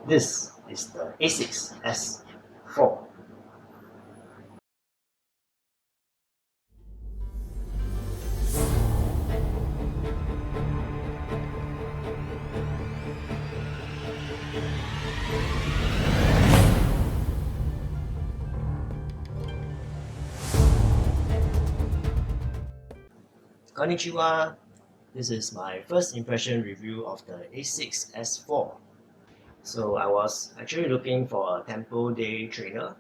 This is the ASICS S4. Konnichiwa. This is my first impression review of the ASICS S4. So I was actually looking for a Tempo Day trainer,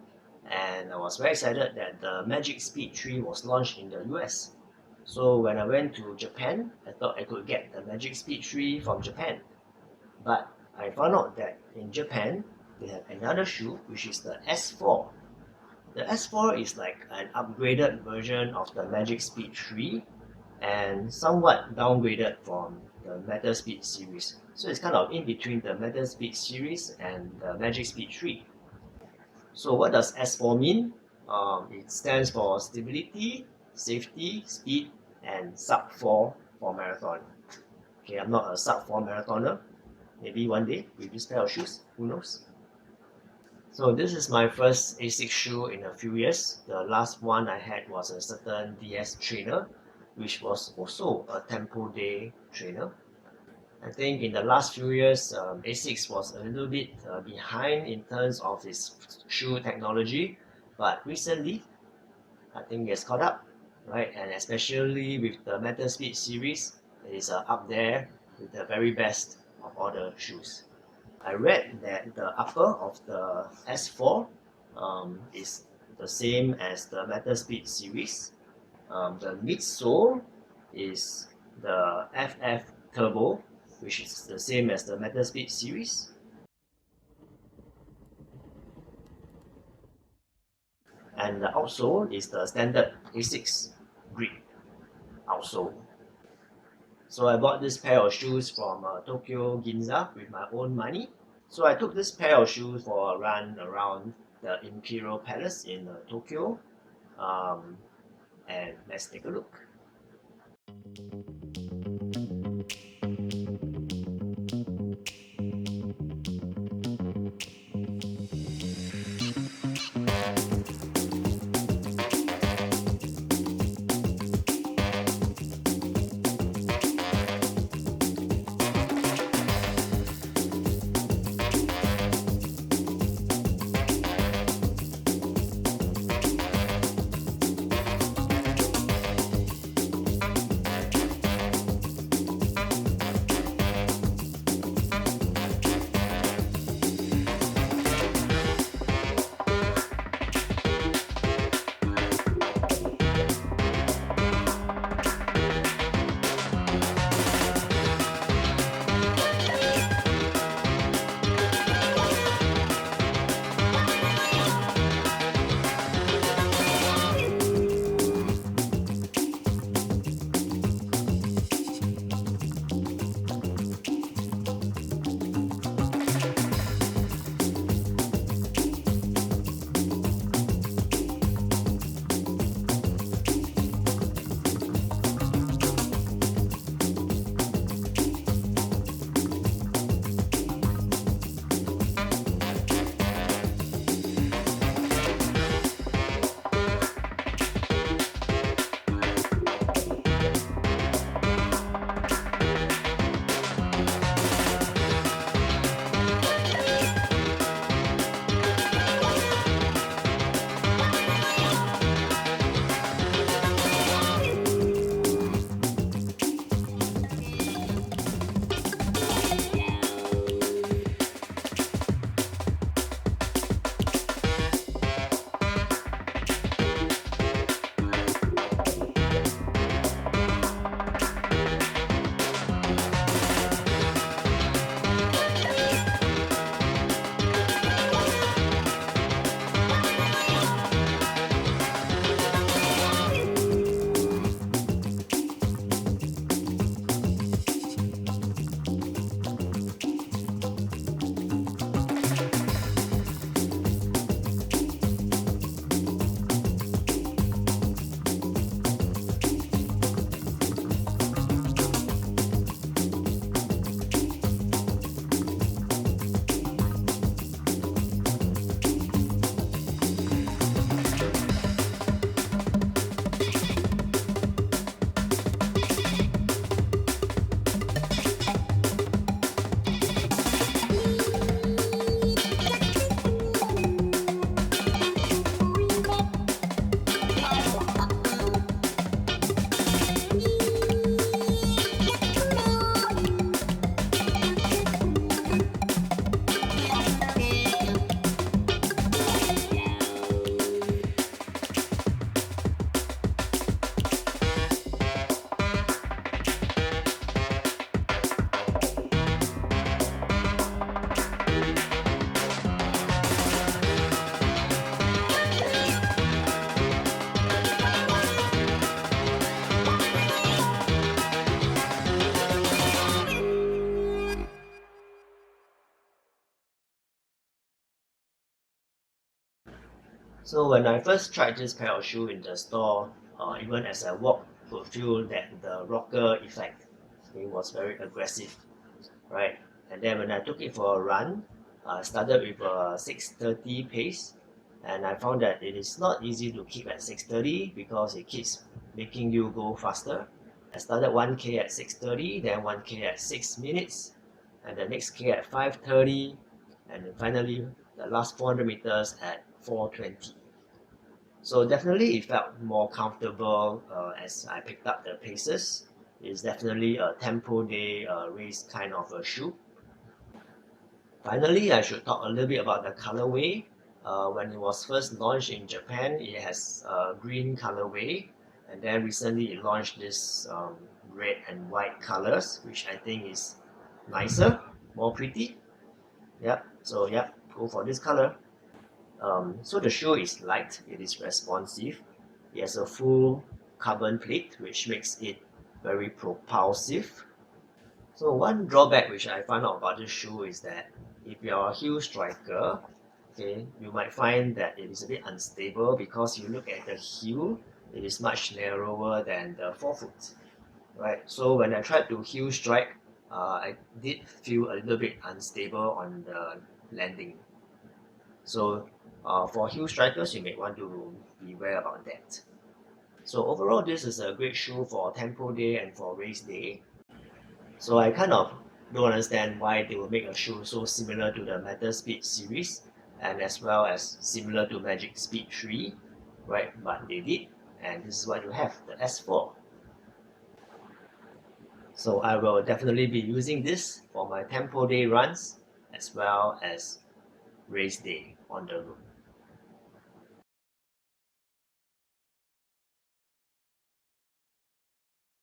and I was very excited that the Magic Speed 3 was launched in the US. So when I went to Japan, I thought I could get the Magic Speed 3 from Japan. But I found out that in Japan, they have another shoe which is the S4. The S4 is like an upgraded version of the Magic Speed 3 and somewhat downgraded from the Metal Speed series. So it's kind of in between the Metal Speed series and the Magic Speed 3. So what does S4 mean? It stands for Stability, Safety, Speed, and Sub 4 for marathon. Okay, I'm not a Sub 4 marathoner. Maybe one day with this pair of shoes, who knows? So this is my first ASICS shoe in a few years. The last one I had was a certain DS trainer, which was also a Tempo Day trainer. I think in the last few years, ASICS was a little bit behind in terms of its shoe technology, but recently, I think it's caught up, right? And especially with the Metal Speed series, it is up there with the very best of all the shoes. I read that the upper of the S4 is the same as the Metal Speed series. The midsole is the FF Turbo, which is the same as the Metal Speed series. And the outsole is the standard ASICS grid outsole. So I bought this pair of shoes from Tokyo Ginza with my own money. So I took this pair of shoes for a run around the Imperial Palace in Tokyo. Um, and let's take a look. So when I first tried this pair of shoe in the store, even as I walked, could feel that the rocker effect, it was very aggressive, right? And then when I took it for a run, I started with a 6:30 pace, and I found that it is not easy to keep at 6:30 because it keeps making you go faster. I started 1K at 6:30, then 1K at 6 minutes, and the next K at 5:30, and then finally the last 400 meters at 4:20. So definitely it felt more comfortable as I picked up the paces. It's definitely a tempo day race kind of a shoe. Finally, I should talk a little bit about the colorway. When it was first launched in Japan, it has a green colorway, and then recently it launched this red and white colors, which I think is nicer, more pretty. Yep, so yep, go for this color. So the shoe is light, it is responsive, it has a full carbon plate which makes it very propulsive. So one drawback which I found out about this shoe is that if you're a heel striker, okay, you might find that it is a bit unstable because you look at the heel, it is much narrower than the forefoot, right? So when I tried to heel strike, I did feel a little bit unstable on the landing. So for heel strikers, you may want to beware about that. So overall, this is a great shoe for tempo day and for race day. So I kind of don't understand why they will make a shoe so similar to the Metal Speed series and as well as similar to Magic Speed 3, right? But they did, and this is what you have, the S4. So I will definitely be using this for my tempo day runs as well as race day on the road.